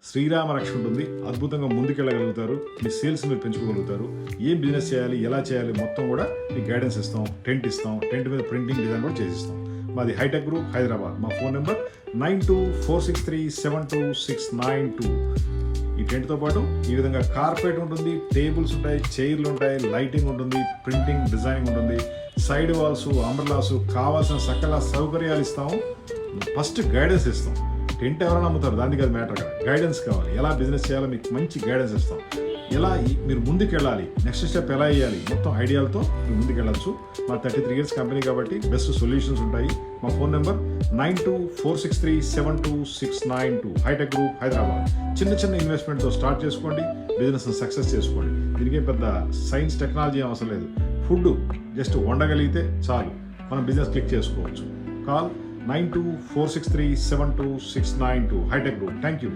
శ్రీరామ రక్ష ఉంటుంది. అద్భుతంగా ముందుకెళ్ళగలుగుతారు. మీ సేల్స్ మీరు పెంచుకోగలుగుతారు. ఏం బిజినెస్ చేయాలి, ఎలా చేయాలి మొత్తం కూడా మీకు గైడెన్స్ ఇస్తాం. టెంట్ ఇస్తాం. టెంట్ మీద ప్రింటింగ్ డిజైన్ కూడా చేసిస్తాం. మాది హైటెక్ గ్రూప్ హైదరాబాద్. మా ఫోన్ నెంబర్ 9246372692. ఈ టెంట్తో పాటు ఈ విధంగా కార్పెట్ ఉంటుంది, టేబుల్స్ ఉంటాయి, చైర్లు ఉంటాయి, లైటింగ్ ఉంటుంది, ప్రింటింగ్ డిజైనింగ్ ఉంటుంది, సైడ్ వాల్స్, అంబ్రెలాస్, కావాల్సిన సకల సౌకర్యాలు ఇస్తాము. ఫస్ట్ గైడెన్స్ ఇస్తాం. టెంట్ ఎవరైనా అమ్ముతారు, దానికి అది మ్యాటర్ కదా. గైడెన్స్ కావాలి, ఎలా బిజినెస్ చేయాలో మీకు మంచి గైడెన్స్ ఇస్తాం. ఎలా మీరు ముందుకు వెళ్ళాలి, నెక్స్ట్ స్టెప్ ఎలా వేయాలి, మొత్తం ఐడియాలతో మీరు ముందుకు వెళ్ళచ్చు. మా 33 years కంపెనీ కాబట్టి బెస్ట్ సొల్యూషన్స్ ఉంటాయి. మా phone number 9246372692. Hitech group Hyderabad. చిన్న చిన్న ఇన్వెస్ట్మెంట్తో స్టార్ట్ చేసుకోండి, బిజినెస్ సక్సెస్ చేసుకోండి. దీనికే పెద్ద సైన్స్ టెక్నాలజీ అవసరం లేదు. ఫుడ్ జస్ట్ వండగలిగితే చాలు, మనం బిజినెస్ క్లిక్ చేసుకోవచ్చు. Call 9246372692. Hitech group. Thank you.